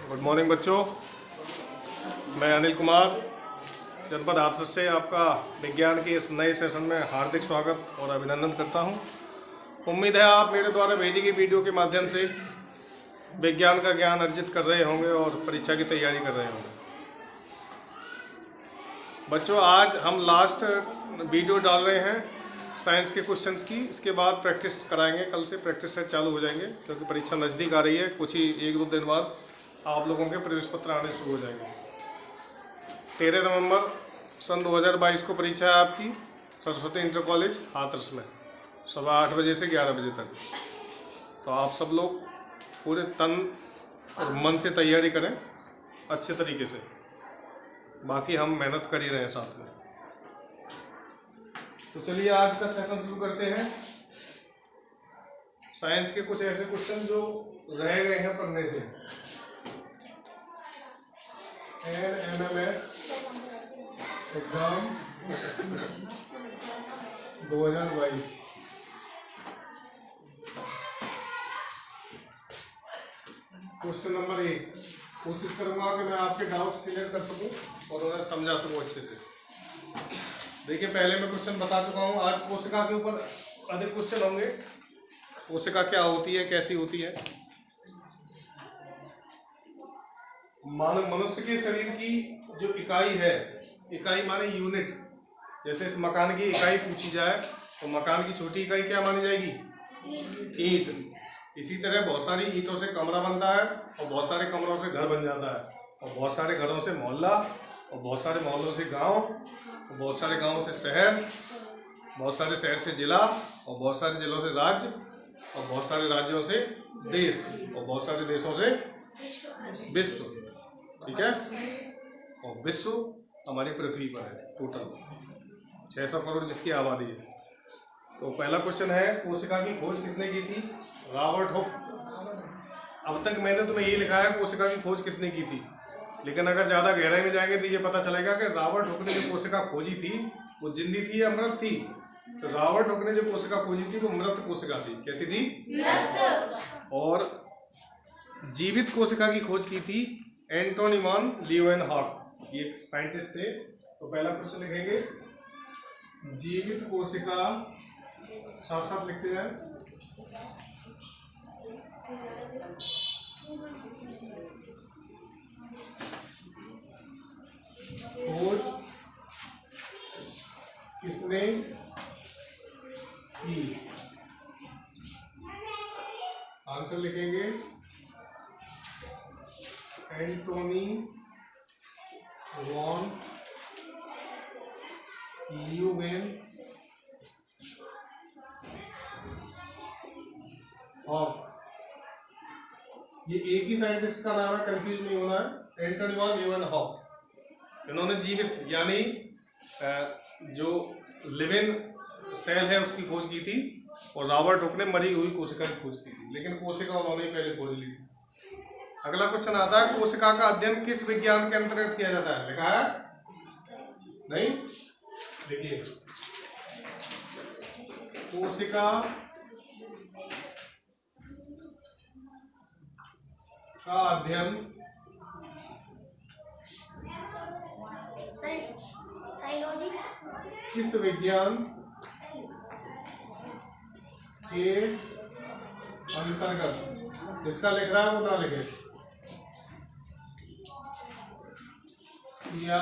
Good morning बच्चों, मैं अनिल कुमार जनपद हाथरस से आपका विज्ञान के इस नए सेशन में हार्दिक स्वागत और अभिनंदन करता हूं। उम्मीद है आप मेरे द्वारा भेजी गई वीडियो के माध्यम से विज्ञान का ज्ञान अर्जित कर रहे होंगे और परीक्षा की तैयारी कर रहे होंगे। बच्चों, आज हम लास्ट वीडियो डाल रहे हैं साइंस के क्वेश्चंस की। इसके बाद प्रैक्टिस कराएंगे, कल से प्रैक्टिस से चालू हो जाएंगे क्योंकि परीक्षा नज़दीक आ रही है। कुछ ही 1-2 दिन बाद आप लोगों के प्रवेश पत्र आने शुरू हो जाएंगे। 13 नवंबर सन 2022 को परीक्षा है आपकी सरस्वती इंटर कॉलेज हाथरस में, सुबह 8 बजे से 11 बजे तक। तो आप सब लोग पूरे तन और मन से तैयारी करें अच्छे तरीके से। बाकी हम मेहनत कर ही रहे हैं साथ में। तो चलिए आज का सेशन शुरू करते हैं। साइंस के कुछ ऐसे क्वेश्चन जो रह गए हैं पढ़ने से। NMS exam 2022। क्वेश्चन नंबर 1, कोशिश करूंगा कि मैं आपके डाउट्स क्लियर कर सकूं और उन्हें समझा सकूं अच्छे से। देखिए, पहले मैं क्वेश्चन बता चुका हूं। आज कोशिका के ऊपर अधिक क्वेश्चन होंगे। कोशिका क्या होती है, कैसी होती है। मानव मनुष्य के शरीर की जो इकाई है, इकाई माने यूनिट। जैसे इस मकान की इकाई पूछी जाए तो मकान की छोटी इकाई क्या मानी जाएगी? ईंट। इसी तरह बहुत सारी ईंटों से कमरा बनता है और बहुत सारे कमरों से घर बन जाता है और बहुत सारे घरों से मोहल्ला और बहुत सारे मोहल्लों से गांव और बहुत सारे गांवों से शहर, बहुत सारे शहर से जिला और बहुत सारे जिलों से राज्य और बहुत सारे राज्यों से देश और बहुत सारे देशों से विश्व। ठीक है। और विश्व हमारी पृथ्वी पर है टोटल 600 करोड़ जिसकी आबादी है। तो पहला क्वेश्चन है, कोशिका की खोज किसने की थी? Robert Hooke. अब तक मैंने तुम्हें ये लिखा है कोशिका की खोज किसने की थी, लेकिन अगर ज़्यादा गहराई में जाएंगे तो ये पता चलेगा कि रॉबर्ट हुक ने जो कोशिका खोजी थी वो जिंदी थी या मृत थी। तो रॉबर्ट हुक ने जो कोशिका खोजी थी वो मृत कोशिका थी। कैसी थी? मृत। और जीवित कोशिका की खोज की थी एंटोनी वॉन लीeuwenhoek। ये एक साइंटिस्ट थे। तो पहला क्वेश्चन लिखेंगे, जीवित कोशिका, साथ साथ लिखते जाए। खोज किसने की? आंसर लिखेंगे एंटोनी वॉन लीeuwenhoek। ये एक ही साइंटिस्ट का नाम है, कंफ्यूज नहीं होना है। Antonie van Leeuwenhoek. इन्होंने जीवित यानी जो लिविंग सेल है उसकी खोज की थी और रॉबर्ट हुक ने मरी हुई कोशिका की खोज की थी, लेकिन कोशिका उन्होंने पहले खोज ली थी। अगला क्वेश्चन आता है, कोशिका का अध्ययन किस विज्ञान के अंतर्गत किया जाता है? लिखा है? नहीं? देखिए, कोशिका का अध्ययन किस विज्ञान के अंतर्गत, इसका लिख रहा है वो ना लिखे, किया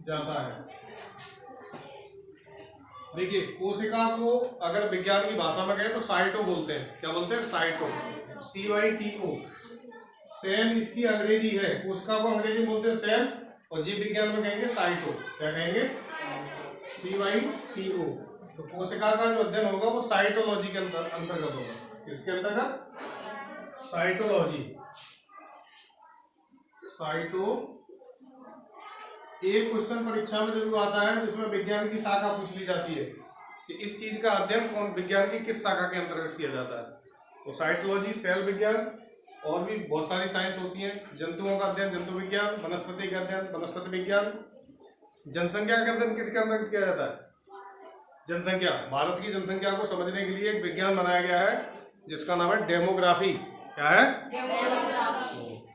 जाता है। देखिए, कोशिका को अगर विज्ञान की भाषा में कहें तो साइटो बोलते हैं। क्या बोलते हैं? Cyto, CYTO। सेल इसकी अंग्रेजी है। कोशिका को अंग्रेजी बोलते हैं सेल और जीव विज्ञान में कहेंगे साइटो। क्या कहेंगे? CYTO। तो कोशिका का जो अध्ययन होगा वो साइटोलॉजी के अंतर्गत होगा। किसके अंतर्गत? साइटोलॉजी। साइटो। एक क्वेश्चन परीक्षा में जरूर आता है जिसमें विज्ञान की शाखा पूछ ली जाती है कि इस चीज का अध्ययन कौन विज्ञान की किस शाखा के अंतर्गत किया जाता है। तो साइटोलॉजी, सेल विज्ञान और भी बहुत सारी साइंस होती हैं। जंतुओं का अध्ययन जंतु विज्ञान, वनस्पति का अध्ययन वनस्पति विज्ञान, जनसंख्या का अध्ययन किसके अंतर्गत किया जाता है? जनसंख्या। भारत की जनसंख्या को समझने के लिए एक विज्ञान बनाया गया है जिसका नाम है डेमोग्राफी। क्या है?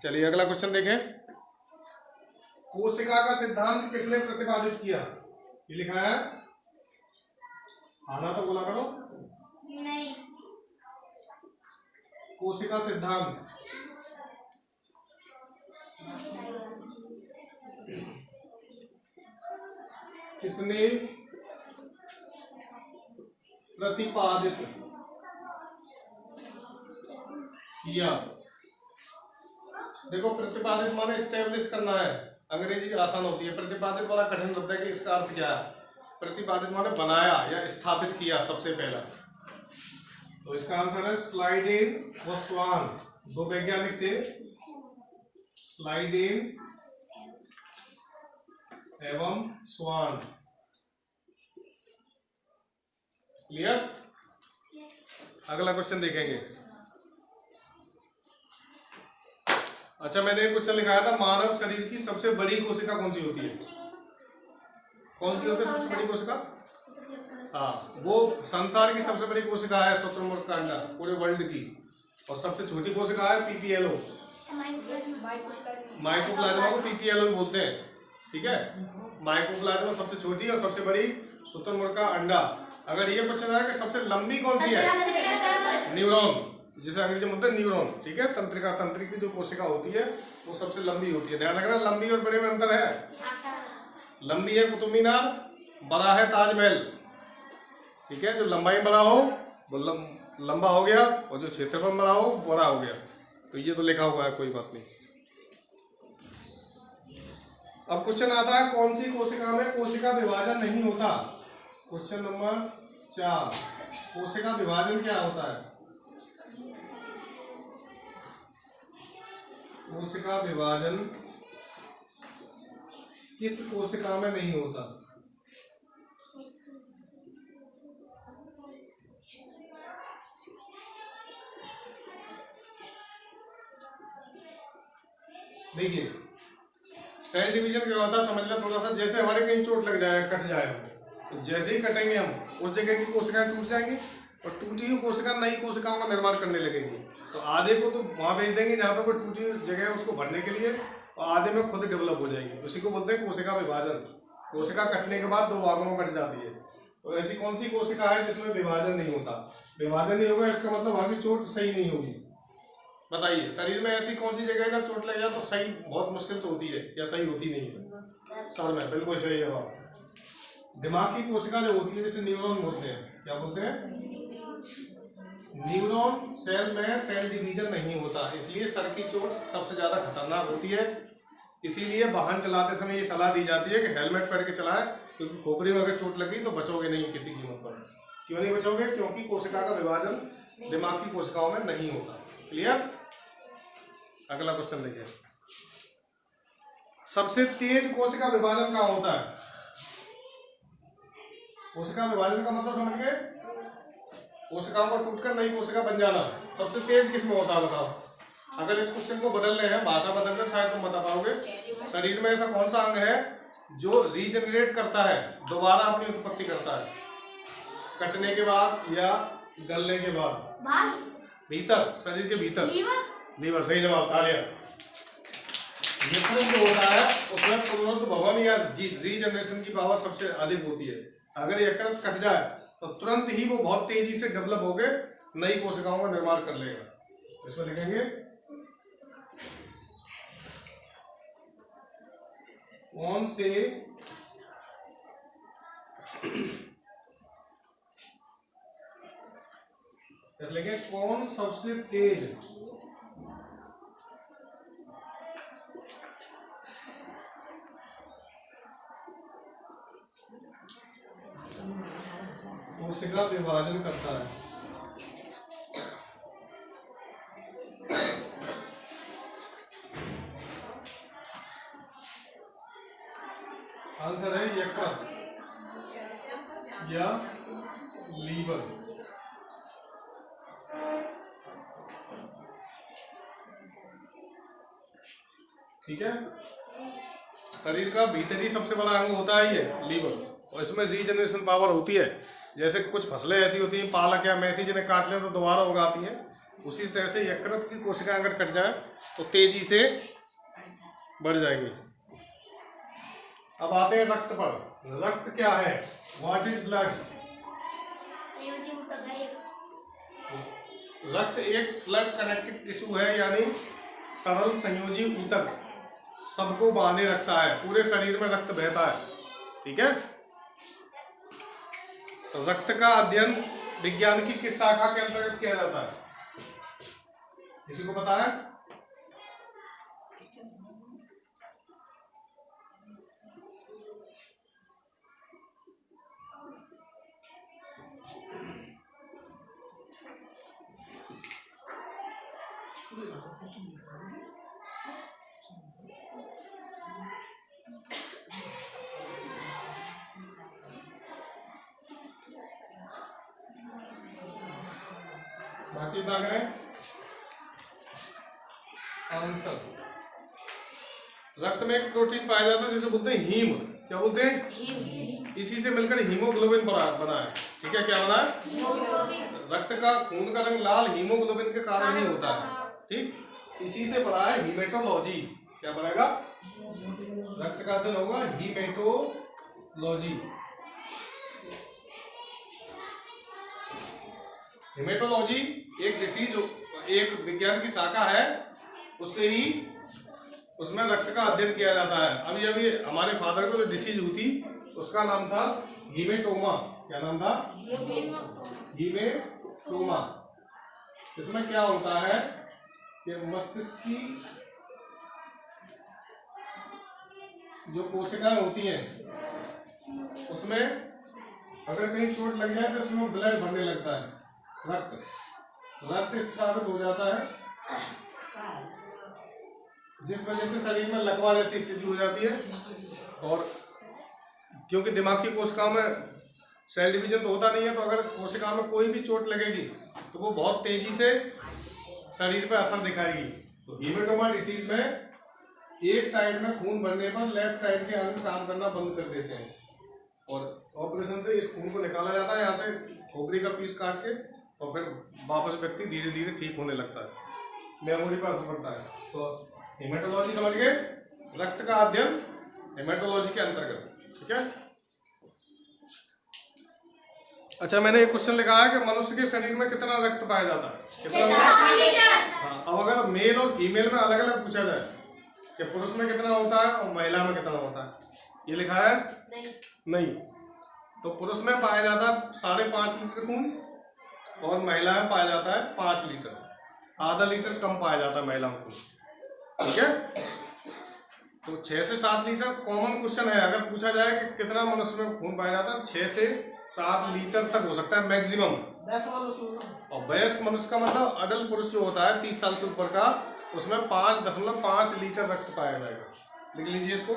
चलिए अगला क्वेश्चन देखें। कोशिका का सिद्धांत किसने प्रतिपादित किया? ये लिखा है, आना तो बोला करो। नहीं। कोशिका सिद्धांत किसने प्रतिपादित किया? देखो, प्रतिपादित माने स्टेब्लिश करना है। अंग्रेजी आसान होती है, प्रतिपादित बड़ा कठिन शब्द है कि इसका अर्थ क्या है। प्रतिपादित माने बनाया या स्थापित किया सबसे पहला। तो इसका आंसर है स्लाइडिन व स्वान, दो वैज्ञानिक थे, स्लाइडिन एवं स्वान। क्लियर? अगला क्वेश्चन देखेंगे। अच्छा, मैंने एक क्वेश्चन लिखाया था, मानव शरीर की सबसे बड़ी कोशिका कौन सी होती है? कौन सी होती है सबसे बड़ी कोशिका? हाँ, वो संसार की सबसे बड़ी कोशिका है शुतुरमुर्ग का अंडा, पूरे वर्ल्ड की। और सबसे छोटी कोशिका है पीपीएलओ, माइकोप्लाज्मा को पीपीएलओ बोलते हैं। ठीक है, माइकोप्लाज्मा सबसे छोटी और सबसे बड़ी शुतुरमुर्ग का अंडा। अगर ये क्वेश्चन आया कि सबसे लंबी कौन सी है, न्यूरॉन, जिसे अंग्रेजी में बोलते हैं न्यूरॉन। ठीक है, तंत्रिका, तंत्रिक की जो कोशिका होती है वो सबसे लंबी होती है। ध्यान रखना, लंबी और बड़े में अंतर है। लंबी है कुतुब मीनार, बड़ा है ताजमहल। ठीक है, जो लंबाई बड़ा हो वो लंबा हो गया, और जो क्षेत्रफल बड़ा हो बड़ा हो गया। तो ये तो लिखा हुआ है, कोई बात नहीं। अब क्वेश्चन आता है, कौन सी कोशिका में कोशिका विभाजन नहीं होता? क्वेश्चन नंबर 4, कोशिका विभाजन क्या होता है? कोशिका विभाजन किस कोशिका में नहीं होता? देखिए, सेल डिवीजन क्या होता है समझ लें थोड़ा सा। जैसे हमारे कहीं चोट लग जाए, कट जाए, तो जैसे ही कटेंगे हम, उस जगह की कोशिकाएं टूट जाएंगी और टूटी हुई कोशिका नई कोशिकाओं का निर्माण करने लगेंगी। तो आधे को तो वहां भेज देंगे जहां पर कोई टूटी जगह है उसको भरने के लिए, और आधे में खुद डेवलप हो जाएगी। उसी को बोलते हैं कोशिका विभाजन। कोशिका कटने के बाद दो भागों में कट जाती है। तो ऐसी कौन सी कोशिका है जिसमें विभाजन नहीं होता? विभाजन नहीं होगा इसका मतलब वहां की चोट सही नहीं होगी। बताइए, शरीर में ऐसी कौन सी जगह है जब चोट लग जाए तो सही बहुत मुश्किल से होती है या सही होती नहीं है? सर में बिल्कुल सही जवाब। दिमाग की कोशिका जो होती है जिसे न्यूरॉन बोलते हैं, क्या बोलते हैं? न्यूरॉन सेल में सेल डिवीजन नहीं होता, इसलिए सर की चोट सबसे ज्यादा खतरनाक होती है। इसीलिए वाहन चलाते समय ये सलाह दी जाती है कि हेलमेट पहन के चलाएं, क्योंकि खोपड़ी में अगर चोट लगी तो बचोगे नहीं किसी कीमत पर। क्यों नहीं बचोगे? क्योंकि कोशिका का विभाजन दिमाग की कोशिकाओं में नहीं होता। क्लियर? अगला क्वेश्चन देखिए, सबसे तेज कोशिका विभाजन कहाँ होता है? कोशिका विभाजन का मतलब समझ गए? कोशिकाओं को टूटकर नई कोशिका बन जाना। सबसे तेज किसमें होता है बताओ? अगर इस क्वेश्चन को बदलने हैं, भाषा बदलकर शायद तुम बता पाओगे। शरीर में ऐसा कौन सा अंग है जो रीजनरेट करता है, दोबारा अपनी उत्पत्ति करता है, कटने के बाद या गलने के बाद? भीतर, शरीर के भीतर। लीवर, सही जवाब। तालियां। यकृत जो होता है उसमें पुनरुद्भवन या रीजनरेशन की पावर सबसे अधिक होती है। अगर यकृत कट जाए तो तुरंत ही वो बहुत तेजी से डेवलप होकर नई कोशिकाओं का निर्माण कर लेगा। इसमें लिखेंगे कौन से लिखेंगे कौन सबसे तेज कोशिका विभाजन करता है? आंसर है यकृत या लीवर। ठीक है, शरीर का भीतरी सबसे बड़ा अंग होता है ये लीवर, और इसमें रीजनरेशन पावर होती है। जैसे कुछ फसलें ऐसी होती हैं, पालक या मेथी, जिन्हें काट लें तो दोबारा उगाती हैं, उसी तरह से यकृत की कोशिकाएं अगर कट जाए तो तेजी से बढ़ जाएगी। अब आते हैं रक्त पर। रक्त क्या है? What is blood? रक्त एक फ्लड कनेक्टिव टिश्यू है, यानी तरल संयोजी ऊतक, सबको बांधे रखता है। पूरे शरीर में रक्त बहता है, ठीक है। तो रक्त का अध्ययन विज्ञान की किस शाखा के अंतर्गत किया जाता है? किसी को पता है? बातचीत ना करें। आंसर, रक्त में एक प्रोटीन पाया जाता है जिसे बोलते हैं हीम। क्या बोलते हैं? हीम। इसी से मिलकर हीमोग्लोबिन बना है, ठीक है। क्या बना है? रक्त का, खून का रंग लाल हीमोग्लोबिन के कारण ही होता है, ठीक। इसी से बना है हीमेटोलॉजी। क्या बनेगा? रक्त का अध्ययन होगा हीमेटोलॉजी। हीमेटोलॉजी एक डिसीज, एक विज्ञान की शाखा है, उससे ही उसमें रक्त का अध्ययन किया जाता है। अभी अभी हमारे फादर को जो डिसीज हुई थी उसका नाम था हीमेटोमा। क्या नाम था? हीमेटोमा। इसमें क्या होता है कि मस्तिष्क की जो कोशिकाएं होती हैं उसमें अगर कहीं चोट लग जाए तो इसमें ब्लड भरने लगता है, रक्त स्त्रावित हो जाता है, जिस वजह से शरीर में लकवा जैसी स्थिति हो जाती है। और क्योंकि दिमाग की कोशिकाओं में सेल डिवीजन तो होता नहीं है, तो अगर कोशिकाओं में कोई भी चोट लगेगी तो वो बहुत तेजी से शरीर पर असर दिखाएगी। तो हीमेटोमा डिसीज में एक साइड में खून बढ़ने पर लेफ्ट साइड के अंग काम करना बंद कर देते हैं, और ऑपरेशन से इस खून को निकाला जाता है यहाँ से, खोपड़ी का पीस काट के, और फिर वापस व्यक्ति धीरे धीरे ठीक होने लगता है, मेमोरी पर असर पड़ता है। तो हेमेटोलॉजी समझ गए, रक्त का अध्ययन हेमेटोलॉजी के अंतर्गत, ठीक है। अच्छा, मैंने एक क्वेश्चन लिखा है कि मनुष्य के शरीर में कितना रक्त पाया जाता है? कितना? हाँ, अब अगर मेल और फीमेल में अलग अलग पूछा जाए कि पुरुष में कितना होता है और महिला में कितना होता है, ये लिखा है? नहीं। तो पुरुष में पाया जाता है 5.5 लीटर खून, और महिला में पाया जाता है 5 लीटर, आधा लीटर कम पाया जाता है महिलाओं को, ठीक है। तो 6 से 7 लीटर कॉमन क्वेश्चन है। अगर पूछा जाए कि कितना मनुष्य में खून पाया जाता है, 6 से 7 लीटर तक हो सकता है मैक्सिमम। और वयस्क मनुष्य का मतलब अडल्ट पुरुष जो होता है 30 साल से ऊपर का, उसमें 5.5 लीटर रक्त पाया जाएगा। लिख लीजिए इसको।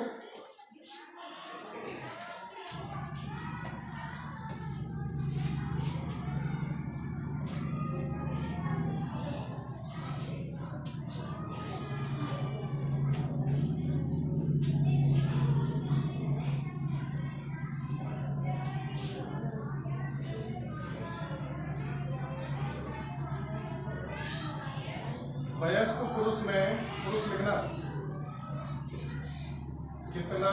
वयस्क पुरुष में, पुरुष लिखना, कितना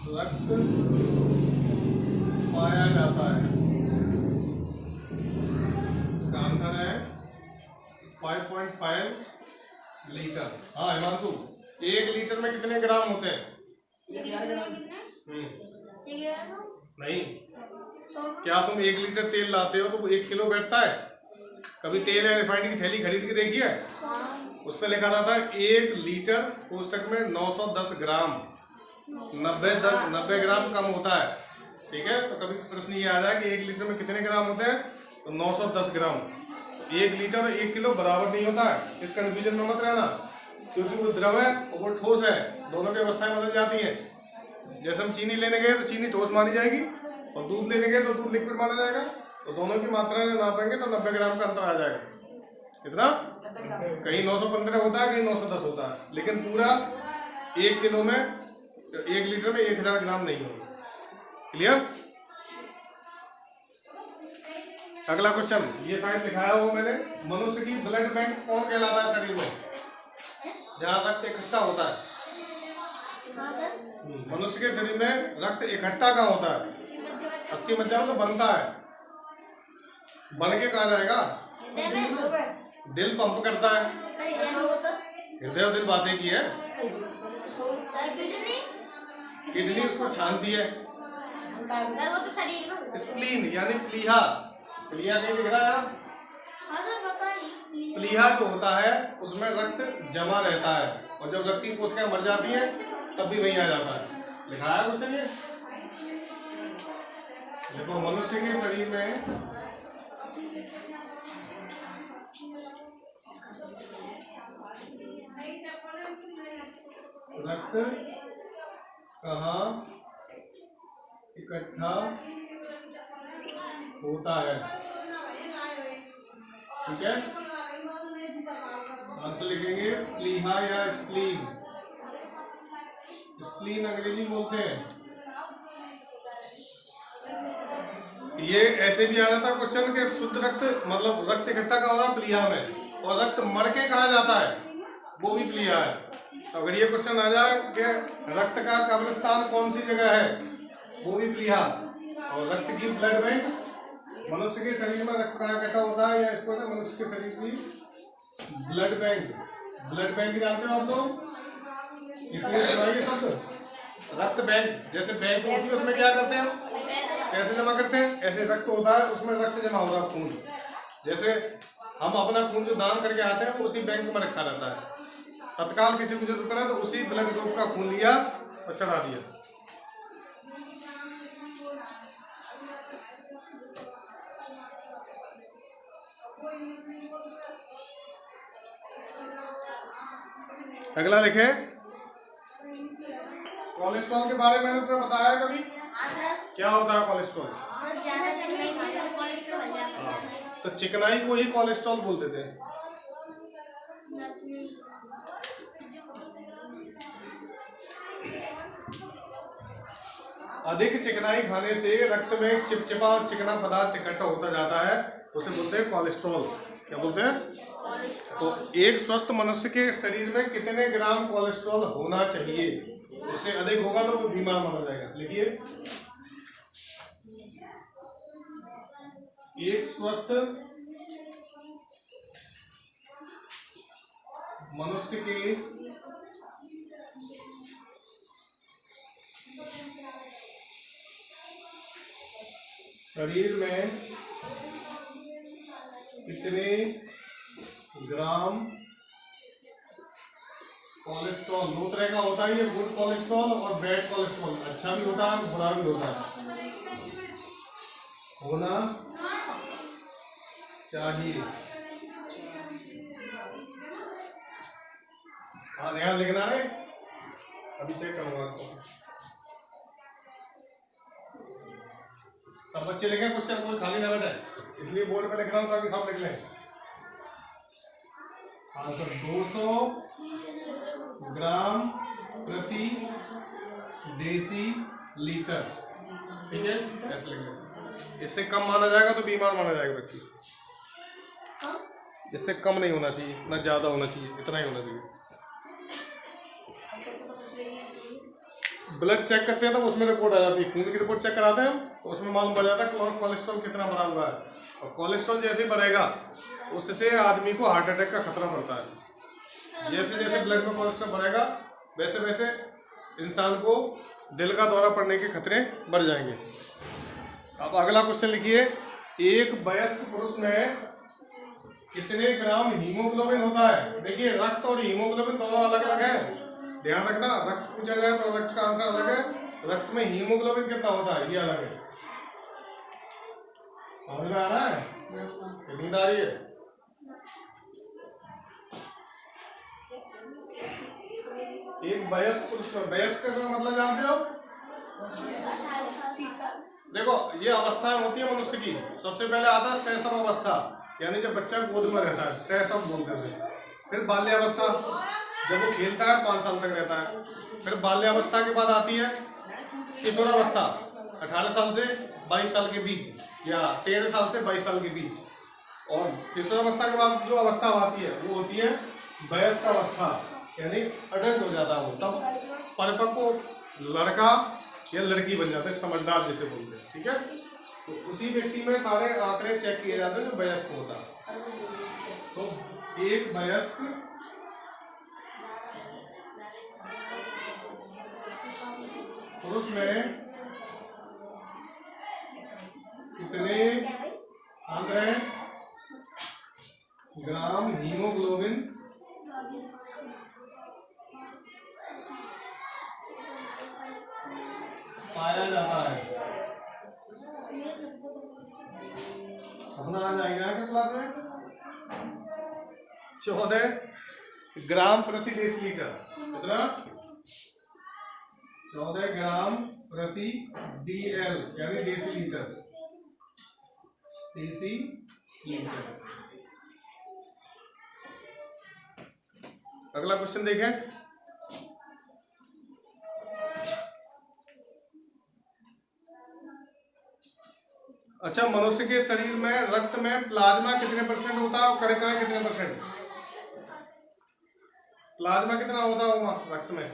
रक्त पाया जाता है? इसका आंसर है 5.5 लीटर। हाँ हिमांशु, 1 लीटर में कितने ग्राम होते हैं? नहीं, क्या तुम 1 लीटर तेल लाते हो तो वो 1 किलो बैठता है? कभी तेल या रिफाइंड की थैली खरीद के देखी है? उस पर लिखा रहता है 1 लीटर कोष्टक में 910 ग्राम, 90 ग्राम कम होता है, ठीक है। तो कभी प्रश्न ये आ जाए कि 1 लीटर में कितने ग्राम होते हैं, तो 910 ग्राम। 1 लीटर और 1 किलो बराबर नहीं होता है, इस कंफ्यूजन में मत रहना, क्योंकि वो द्रव है और वो ठोस है, दोनों की अवस्थाएं बदल जाती हैं। जैसे हम चीनी लेने गए तो चीनी ठोस मानी जाएगी, और दूध लेने गए तो दूध लिक्विड माना जाएगा। तो दोनों की मात्रा में नापेंगे तो 90 ग्राम का अंतर आ जाएगा। कितना? कहीं 915 होता है, कहीं 910 होता है, लेकिन पूरा 1 किलो में, 1 लीटर में 1000 ग्राम नहीं होगा। क्लियर? अगला क्वेश्चन, ये साइड दिखाया हुआ मैंने, मनुष्य की ब्लड बैंक कौन कहलाता है शरीर में, जहाँ रक्त इकट्ठा होता है। हाँ सर। मनुष्य के शरीर में रक्त इकट्ठा कहाँ होता है? अस्थि मज्जा में तो बनता है, बन के कहाँ जाएगा? दिल पंप करता है, हृदय और दिल बातें की है, किडनी उसको छानती है। सर वो तो शरीर में। स्प्लीन यानी प्लीहा, प्लीहा कहीं दिख रहा है? हाँ सर पता नहीं। प्लीहा जो होता है उसमें रक्त जमा रहता है, और जब रक्त की कोशिकाएं मर जाती हैं तब भी वहीं आ जाता है। लिखाया है उससे ये। देखो मनुष्य के शरीर में रक्त कहाँ इकट्ठा होता है, ठीक है? आंसर लिखेंगे प्लीहा या स्प्लीन। स्प्लीन अंग्रेजी बोलते हैं। ये ऐसे भी आ जाता है क्वेश्चन के शुद्ध रक्त मतलब रक्त इकट्ठा कहाँ होगा? प्लीहा में। और रक्त मर के कहाँ जाता है? वो भी प्लीहा है। तो अगर ये क्वेश्चन आ जाए कि रक्त का कब्रिस्तान कौन सी जगह है, वो भी प्लीहा। और रक्त की ब्लड बैंक, मनुष्य के शरीर में रक्त कहाँ इकट्ठा होता है, या इसको ना मनुष्य के शरीर की ब्लड बैंक। ब्लड बैंक जानते हो आप लोग, इसलिए सुनाइए शब्द रक्त बैंक। जैसे बैंक होती है उसमें क्या करते हैं, पैसे जमा करते हैं, ऐसे रक्त होता है उसमें रक्त जमा होता है, खून। जैसे हम अपना खून जो दान करके आते हैं वो उसी बैंक में रखा रहता है। तत्काल किसी को जरूरत पड़ा तो उसी ब्लड ग्रुप का खून लिया और चढ़ा दिया। अगला लिखे, कोलेस्ट्रॉल के बारे में मैंने तुम्हें बताया कभी? हाँ सर। क्या होता है कोलेस्ट्रॉल? सर ज्यादा चिकनाई खाने से कोलेस्ट्रॉल बढ़ जाता है। तो चिकनाई को ही कोलेस्ट्रॉल बोलते थे। अधिक चिकनाई खाने से रक्त में चिपचिपा और चिकना पदार्थ इकट्ठा होता जाता है, उसे बोलते हैं कोलेस्ट्रॉल। क्या बोलते हैं? तो एक स्वस्थ मनुष्य के शरीर में कितने ग्राम कोलेस्ट्रॉल होना चाहिए? उससे अधिक होगा तो वो बीमार माना जाएगा। लिखिए, एक स्वस्थ मनुष्य के शरीर में कितने ग्राम कोलेस्ट्रॉल, दो तरह का होता है ये, गुड कोलेस्ट्रॉल और बैड कोलेस्ट्रॉल। अच्छा भी होता है बुरा भी होता है, होना चाहिए। हाँ ध्यान लिखना है, अभी चेक करूंगा आपको। सब बच्चे लिखे क्वेश्चन, कोई खाली ना बैठे, इसलिए बोर्ड पे लिख रहा हूँ ताकि सब लिख लें। आंसर 200 ग्राम प्रति डेसीलीटर, ठीक है? ऐसे लिख लें। इससे कम माना जाएगा तो बीमार माना जाएगा व्यक्ति। इससे कम नहीं होना चाहिए, ना ज्यादा होना चाहिए, इतना ही होना चाहिए। ब्लड चेक करते हैं तो उसमें रिपोर्ट आ जाती है, खून की रिपोर्ट चेक कराते हैं तो उसमें मालूम पड़ जाता है कोलेस्ट्रॉल कितना बढ़ा हुआ है। और कोलेस्ट्रॉल जैसे ही बढ़ेगा उससे आदमी को हार्ट अटैक का खतरा बढ़ता है। जैसे जैसे ब्लड में कोलेस्ट्रॉल बढ़ेगा वैसे वैसे इंसान को दिल का दौरा पड़ने के खतरे बढ़ जाएंगे। अब अगला क्वेश्चन लिखिए, एक वयस्क पुरुष में कितने ग्राम हीमोग्लोबिन होता है? देखिए रक्त और हीमोग्लोबिन दोनों अलग अलग है, ध्यान रखना। रक्त पूछा जाए तो रक्त का आंसर अलग है, रक्त में हीमोग्लोबिन कितना होता है ये अलग है। समझ में आ रहा है? नींद आ रही है? एक वयस्क पुरुष में, वयस्क का मतलब जानते हो? देखो ये अवस्थाएं होती है मनुष्य की। सबसे पहले आता है शैशव अवस्था, यानी जब बच्चा गोद में रहता है, शैशव बोलते हैं। फिर बाल्यावस्था, जब वो खेलता है 5 साल तक रहता है। फिर बाल्यावस्था के बाद आती है किशोरावस्था, 18 साल से 22 साल के बीच, या 13 साल से 22 साल के बीच। और किशोरावस्था के बाद जो अवस्था आती है वो होती है वयस्क अवस्था, यानी अडल्ट हो जाता है वो, तब परिपक्व लड़का या लड़की बन जाते हैं, समझदार जैसे बोलते हैं। ठीक है, तो उसी व्यक्ति में सारे आंकड़े चेक किए जाते हैं जो वयस्क होता है। तो एक वयस्क पुरुष में कितने आंकड़े ग्राम हीमोग्लोबिन पाया जाता है? समझ आ जाएगा क्या क्लास में? 14 ग्राम प्रति डेसीलीटर। कितना? 14 ग्राम प्रति DL यानी डेसीलीटर। डेसीलीटर। अगला क्वेश्चन देखें। अच्छा, मनुष्य के शरीर में रक्त में प्लाज्मा कितने % होता है और कणिकाएं कितने %? प्लाज्मा कितना होता होगा रक्त में?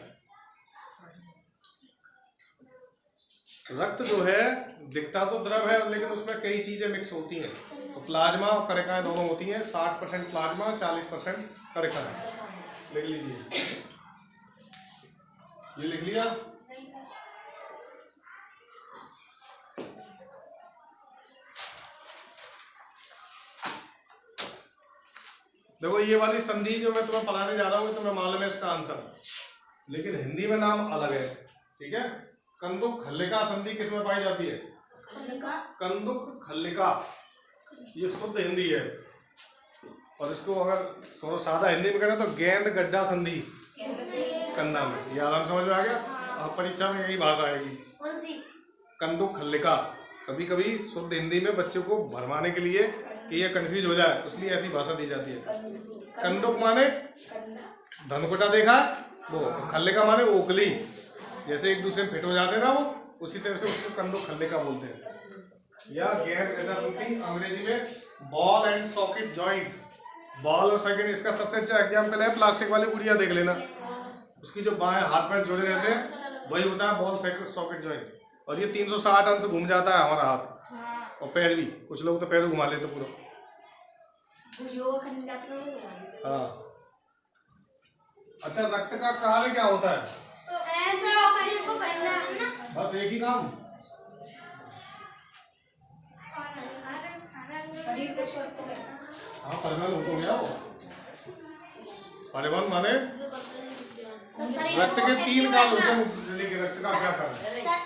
रक्त जो है दिखता तो द्रव है लेकिन उसमें कई चीजें मिक्स होती हैं, तो प्लाज्मा और कणिकाएं दोनों होती हैं। 60% प्लाज्मा, 40% कणिकाएं। लिख लीजिए, ये लिख लिया। देखो ये वाली संधि जो मैं तुम्हें पढ़ाने जा रहा हूँ तुम्हें मालूम है इसका आंसर, लेकिन हिंदी में नाम अलग है। ठीक है, कंदुक खल्लिका संधि किस में पाई जाती है? कंदुक खल्लिका, ये शुद्ध हिंदी है। और इसको अगर थोड़ा सादा हिंदी में करें तो गेंद गड्ढा संधि कंधा में। ये आराम समझ में आ गया? अब परीक्षा में यही भाषा आएगी, कंदुक खल्लिका। कभी कभी शुद्ध हिंदी में बच्चों को भरमाने के लिए कि ये कंफ्यूज हो जाए, इसलिए ऐसी भाषा दी जाती है। कंदुक माने धनकुटा देखा वो, खल्लिका माने ओकली, जैसे एक दूसरे में फिट हो जाते हैं ना वो, उसी तरह से उसको कंदुक खल्लिका बोलते हैं। या गेंद गड्ढा संधि अंग्रेजी में ball and socket joint. Ball और सॉकेट, इसका सबसे अच्छा एग्जाम्पल है प्लास्टिक वाली गुड़िया, देख लेना। उसकी जो बाएं हाथ पैर जुड़े रहते हैं वही होता है बॉल सॉकेट जॉइंट। और ये 360 अंश घूम जाता है हमारा हाथ और पैर भी। कुछ लोग तो पैर घुमा लेते पूरा। हाँ, अच्छा, रक्त का कार्य क्या होता है? तो ऐसा ऑक्सीजन को भरना है ना, बस एक ही काम, शरीर को स्वस्थ रखना। हाँ, परिवहन हो तो गया वो। परिवहन माने रक्त के 3 कार्य होते हैं। देखिए रक्त का क्या कार्य है?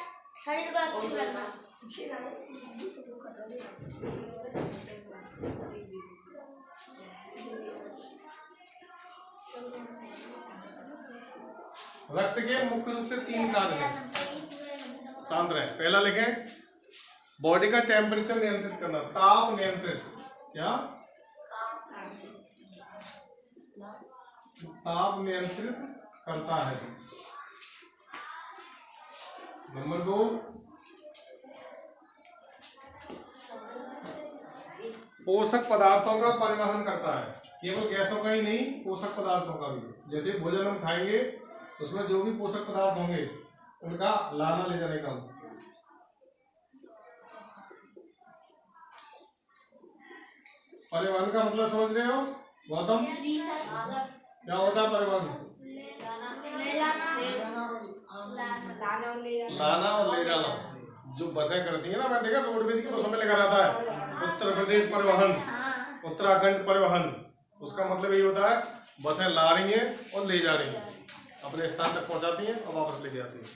शरीर को एक्टिव रखना। रक्त के मुख्य रूप से 3 कार्य हैं। शांत रहे। पहला लिखें, बॉडी का टेम्परेचर नियंत्रित करना, ताप नियंत्रित। क्या? ताप नियंत्रित करता है। नंबर 2, पोषक पदार्थों का परिवहन करता है। केवल गैसों का ही नहीं, पोषक पदार्थों का भी। जैसे भोजन हम खाएंगे उसमें जो भी पोषक पदार्थ होंगे उनका लाना ले जाने का। परिवहन का मतलब समझ रहे हो गौतम? क्या होता है परिवहन? लाना और ले जाना। जो बसें करती है ना, मैं देखा रोडवेज की बसों में लेकर आता है उत्तर प्रदेश परिवहन, उत्तराखंड परिवहन। उसका मतलब ये होता है बसें ला रही हैं और ले जा रही हैं, अपने स्थान तक पहुंचाती हैं और वापस लेके आती हैं।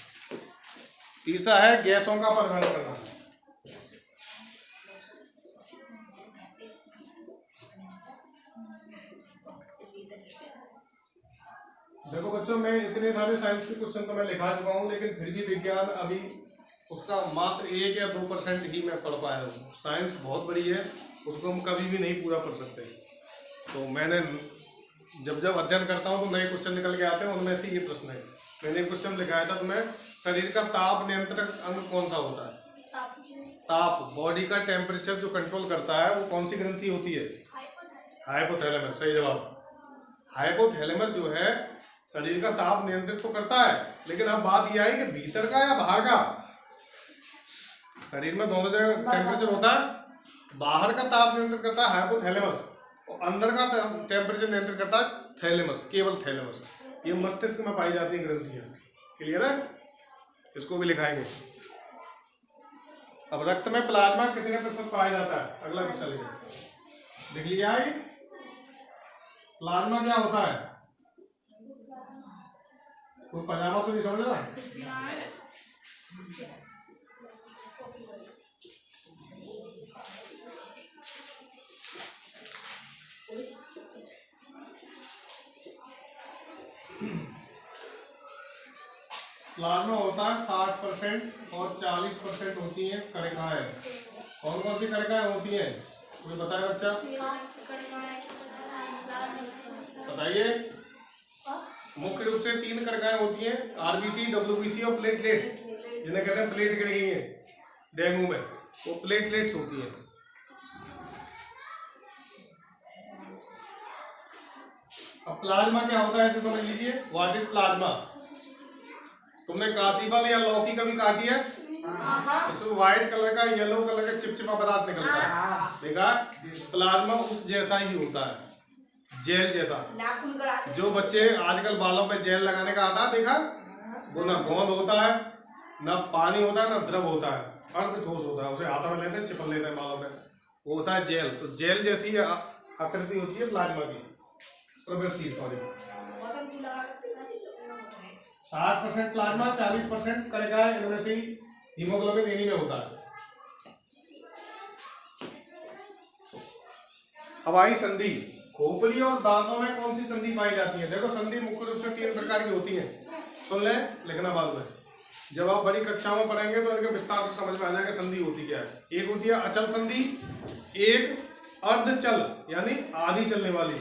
तीसरा है गैसों का परिवहन करना। देखो बच्चों, मैं इतने सारे साइंस के क्वेश्चन तो मैं लिखा चुका हूँ, लेकिन फिर भी विज्ञान अभी उसका मात्र 1 या 2% ही मैं पढ़ पाया हूँ। साइंस बहुत बड़ी है, उसको हम कभी भी नहीं पूरा पढ़ सकते। तो मैंने जब अध्ययन करता हूँ तो नए क्वेश्चन निकल के आते हैं, उनमें से ये प्रश्न है। मैंने क्वेश्चन लिखाया था तुम्हें, शरीर का ताप नियंत्रण अंग कौन सा होता है? ताप, बॉडी का टेम्परेचर जो कंट्रोल करता है वो कौन सी ग्रंथि होती है? हाइपोथैलेमस। सही जवाब। हाइपोथैलेमस जो है शरीर का ताप नियंत्रित तो करता है, लेकिन अब बात यह आई कि भीतर का या बाहर का। शरीर में दोनों जगह टेम्परेचर होता है। बाहर का ताप नियंत्रित करता है हाइपोथैलेमस, और अंदर का टेम्परेचर नियंत्रित करता है थैलेमस, केवल थैलेमस। ये मस्तिष्क में पाई जाती है ग्रंथियां। क्लियर है? इसको भी लिखाएंगे। अब रक्त में प्लाज्मा कितने प्रतिशत पाया जाता है? अगला क्वेश्चन लिख लिया है। प्लाज्मा क्या होता है? कोई पजामा तो नहीं समझ रहा? प्लाज्मा होता है 60% और 40% होती है कणिकाएं। कौन कौन सी कणिकाएं होती हैं? कोई बताए बच्चा? बताइए। मुख्य रूप से 3 कणिकाएं होती हैं, आरबीसी, डब्ल्यूबीसी और प्लेटलेट्स, जिन्हें कहते हैं प्लेट गिर गई है डेंगू में, वो प्लेटलेट्स होती हैं। अब प्लाज्मा क्या होता है इसे समझ लीजिए। What is plasma? तुमने काशीफल या लौकी कभी काटी है? उसमें व्हाइट कलर का, येलो कलर का चिपचिपा पदार्थ निकलता है, देखा? प्लाज्मा उस जैसा ही होता है, जेल जैसा। जो बच्चे आजकल बालों पे जेल लगाने का आता है, देखा? वो ना गोंद होता है, ना पानी होता है, ना द्रव होता है, अर्ध ठोस होता है। उसे हाथों में लेते हैं, चिपक लेते हैं बालों पे, वो होता है जेल। तो जेल जैसी आकृति होती है प्लाज्मा की, प्रवृत्ति। सॉरी, 60% प्लाज्मा, 40% कणिकाएं, इनमें से ही हीमोग्लोबिन इन्हीं में होता है। अब आई संधि। खोपड़ी और दांतों में कौन सी संधि पाई जाती है? देखो, संधि मुख्य रूप से 3 प्रकार की होती है। सुन ले, लिखना बाद में। जब आप बड़ी कक्षा में पढ़ेंगे तो इनके विस्तार से समझ में आ जाएगा संधि होती क्या है। एक होती है अचल संधि, एक अर्धचल यानी आधी चलने वाली,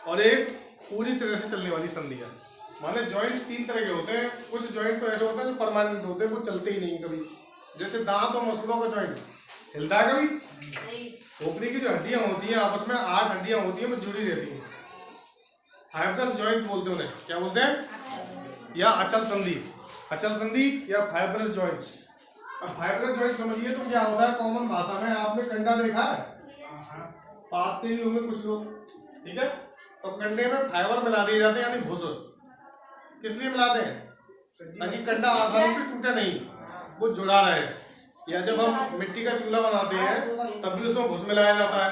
और एक पूरी तरह से चलने वाली संधियां। माने जॉइंट्स 3 तरह के होते हैं। कुछ जॉइंट तो ऐसे होते हैं जो परमानेंट होते हैं, वो चलते ही नहीं कभी। जैसे दांत और मसूड़ों का जॉइंट हिलता है कभी? खोपड़ी की जो हड्डियां होती हैं, आपस में 8 हड्डियां होती हैं, वो जुड़ी रहती हैं। फाइब्रस जॉइंट बोलते हैं उन्हें। क्या बोलते हैं? या अचल संधि, अचल संधि या फाइब्रस जॉइंट। अब फाइब्रस जॉइंट समझिए तो क्या होता है। कॉमन भाषा में आपने कंडा देखा है? पाते ही होंगे कुछ लोग, ठीक है? तो कंडे में फाइबर मिला दिए जाते हैं, यानी भूस। किस लिए मिलाते हैं? ताकि कंडा आसानी से टूटे नहीं, वो जुड़ा रहे। या जब हम मिट्टी का चूल्हा बनाते हैं तब भी उसमें भूस मिलाया जाता है,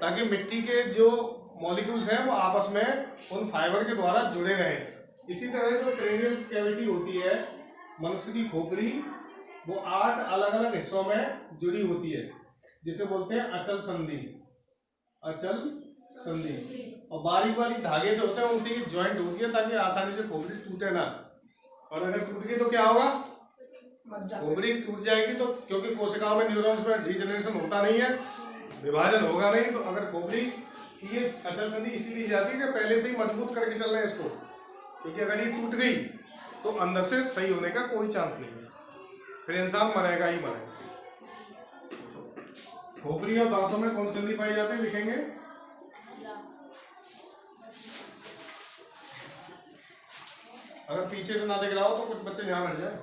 ताकि मिट्टी के जो मॉलिक्यूल्स हैं वो आपस में उन फाइबर के द्वारा जुड़े रहें। इसी तरह जो क्रेनियल कैविटी होती है, मनुष्य की खोपड़ी, वो 8 अलग अलग हिस्सों में जुड़ी होती है, जिसे बोलते हैं अचल संधि। अचल संधि। और बारीक बारीक धागे से होते हैं, उसी की ज्वाइंट होती है, ताकि आसानी से खोपड़ी टूटे ना। और अगर टूट गई तो क्या होगा? खोपड़ी टूट जाएगी तो, क्योंकि कोशिकाओं में न्यूरॉन्स में रीजनरेशन होता नहीं है, विभाजन होगा नहीं। तो अगर खोपड़ी की ये अचल संधि इसीलिए जाती है कि पहले से ही मजबूत करके चल रहे हैं इसको, क्योंकि अगर ये टूट गई तो अंदर से सही होने का कोई चांस नहीं है, फिर इंसान मरेगा ही मरेगा। खोपड़ी और दांतों में कौन संधि पाई जाती है? लिखेंगे। अगर पीछे से ना दिख रहा हो तो कुछ बच्चे यहाँ बैठ जाए।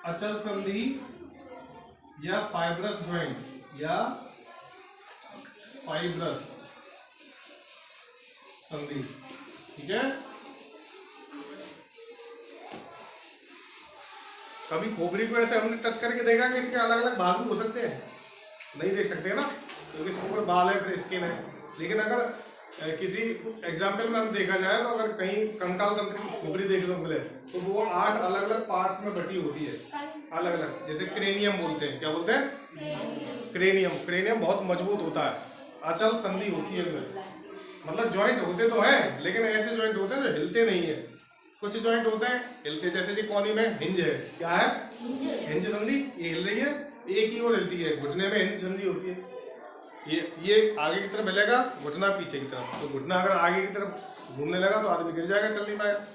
अचल संधि या फाइब्रस ज्वाइंट या फाइब्रस संधि, ठीक है? कभी खोपड़ी को ऐसे हमने टच करके देखा कि इसके अलग अलग भाग भी हो सकते हैं? नहीं देख सकते ना, क्योंकि इसके ऊपर बाल है, फिर स्किन है। लेकिन अगर किसी एग्जाम्पल में हम देखा जाए तो अगर कहीं कंकाल तंत्र की खोपड़ी देखने को मिले तो वो 8 अलग अलग पार्ट्स में बटी होती है, अलग अलग। जैसे क्रेनियम बोलते हैं। क्या बोलते हैं? क्रेनियम। क्रेनियम बहुत मजबूत होता है, अचल संधि होती है उसमें। मतलब ज्वाइंट होते तो हैं, लेकिन ऐसे ज्वाइंट होते हैं जो हिलते नहीं है, कुछ जॉइंट होते हैं हिलते, जैसे जी कोहनी में हिंज है, क्या है हिंज संधि, ये हिल रही है, एक ही ओर हिलती है, घुटने में हिंज संधि होती है। ये आगे की तरफ हिलेगा, घुटना पीछे की तरफ, तो घुटना अगर आगे की तरफ घूमने लगा तो आदमी गिर जाएगा, चल नहीं पाएगा।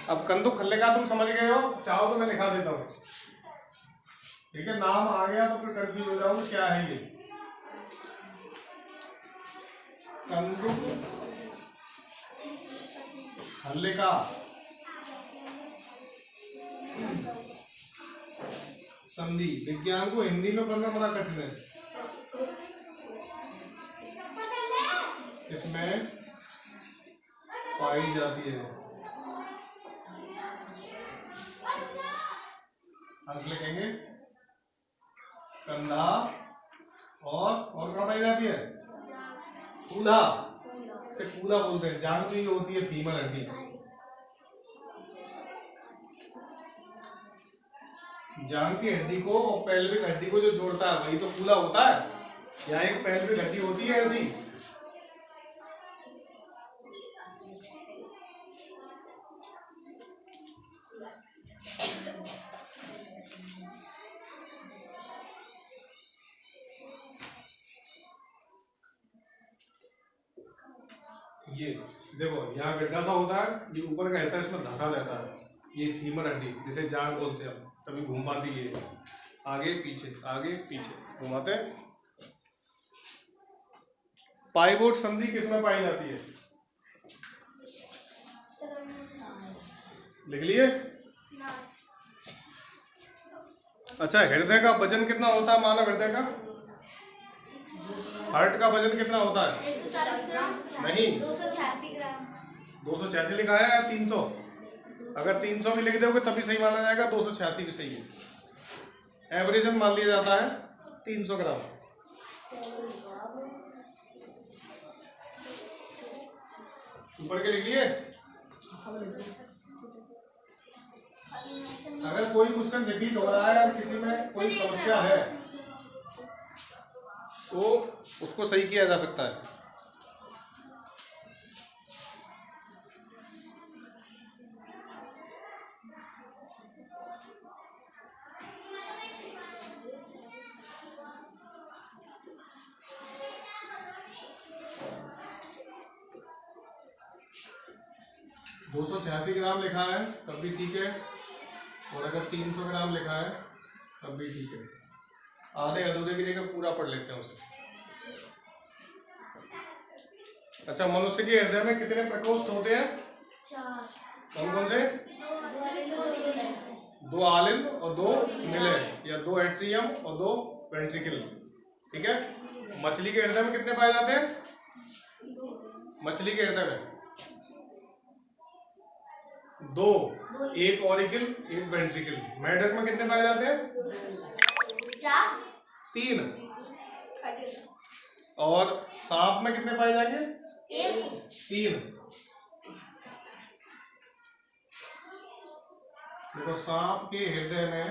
अब कंदुक खल्ले का तुम समझ गए हो, चाहो तो मैं लिखा देता हूँ, ठीक है। नाम आ गया तो फिर कंफ्यूज हो जाओगे क्या है ये। कंदुक खल्ले का संधि, विज्ञान को हिंदी में पढ़ना बड़ा कठिन है। इसमें पाई जाती है, अंश लिखेंगे कंधा, और कहाँ पाई जाती है, कूल्हा, इसे कूल्हा बोलते हैं। जांघ में होती है फीमर हड्डी, जांघ की हड्डी को और पेल्विक हड्डी को जो जोड़ता है वही तो कूल्हा होता है। यहाँ एक पेल्विक हड्डी होती है ऐसी, ये देखो यहाँ गड्ढा सा होता है, ये ऊपर का ऐसा इसमें धंसा रहता है, ये फीमर हड्डी जिसे जांघ बोलते हैं, तभी घूम पाती है, आगे पीछे घुमाते। पाइवोट संधि किसमें पाई जाती है, लिख लिए। अच्छा, हृदय का वजन कितना होता है, मानव हृदय का, हार्ट का वजन कितना होता है, 140 ग्राम, नहीं 286 ग्राम, 286 लिखा है या 300, अगर 300 भी लिख दोगे तभी सही माना जाएगा, 286 भी सही है। एवरेज मान लिया जाता है 300 ग्राम। ऊपर के लिख लिए। अगर कोई क्वेश्चन रिपीट हो रहा है और किसी में कोई समस्या है तो उसको सही किया जा सकता है। 286 ग्राम लिखा है तब भी ठीक है, और अगर 300 ग्राम लिखा है तब भी ठीक है। आधे अधूरे की जगह पूरा पढ़ लेते हैं उसे। अच्छा, मनुष्य के हृदय में कितने प्रकोष्ठ होते हैं? 4। कौन कौन से? 2 आलिंद और 2 निलय, या 2 एट्रियम और 2 वेंट्रिकल। ठीक है। मछली के हृदय में कितने पाए जाते हैं? मछली के हृदय में 2, एक ऑरिकल एक वेंट्रिकल। मेंढक में कितने पाए जाते हैं? 3। और सांप में कितने पाए जाएंगे? 3। देखो, सांप के हृदय में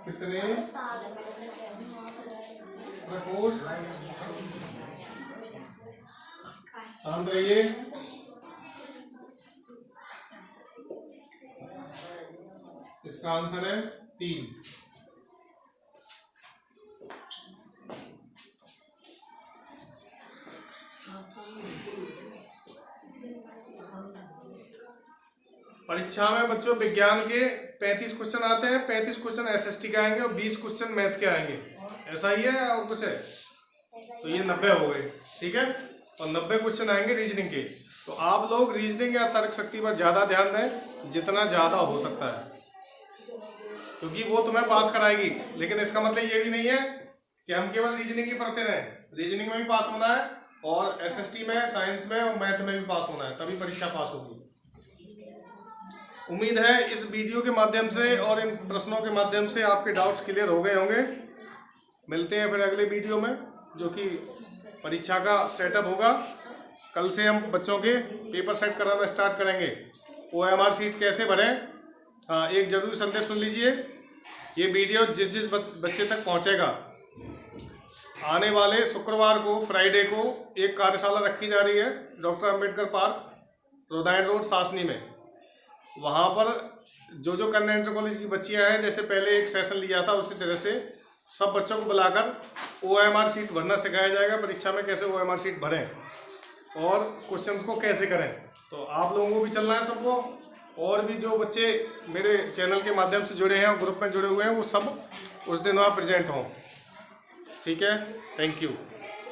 कितने प्रकोष्ठ? शांत रहिए। इसका आंसर है 3। परीक्षा में बच्चों विज्ञान के 35 क्वेश्चन आते हैं। 35 क्वेश्चन एसएसटी के आएंगे और 20 क्वेश्चन मैथ के आएंगे। ऐसा ही है और कुछ है? तो ये 90 हो गए। ठीक है। और 90 क्वेश्चन आएंगे रीजनिंग के। तो आप लोग रीजनिंग या तर्क शक्ति पर ज़्यादा ध्यान दें, जितना ज़्यादा हो सकता है, क्योंकि वो तुम्हें पास कराएगी। लेकिन इसका मतलब ये भी नहीं है कि हम केवल रीजनिंग ही पढ़ते रहें। रीजनिंग में भी पास होना है और एसएसटी में, साइंस में और मैथ में भी पास होना है, तभी परीक्षा पास होगी। उम्मीद है इस वीडियो के माध्यम से और इन प्रश्नों के माध्यम से आपके डाउट्स क्लियर हो गए होंगे। मिलते हैं फिर अगले वीडियो में, जो कि परीक्षा का सेटअप होगा। कल से हम बच्चों के पेपर सेट कराना स्टार्ट करेंगे। OMR शीट कैसे भरें, हाँ, एक जरूरी संदेश सुन लीजिए। ये वीडियो जिस जिस बच्चे तक पहुंचेगा, आने वाले शुक्रवार को, फ्राइडे को एक कार्यशाला रखी जा रही है doctor Ambedkar park, Rodayan road, Sasni में। वहाँ पर जो जो कन्या इंटर कॉलेज की बच्चियाँ हैं, जैसे पहले एक सेशन लिया था उसी तरह से सब बच्चों को बुलाकर OMR शीट भरना सिखाया जाएगा। परीक्षा में कैसे OMR शीट भरें और क्वेश्चंस को कैसे करें। तो आप लोगों को भी चलना है सबको, और भी जो बच्चे मेरे चैनल के माध्यम से जुड़े हैं और ग्रुप में जुड़े हुए हैं वो सब उस दिन वहाँ प्रेजेंट हों। ठीक है, थैंक यू।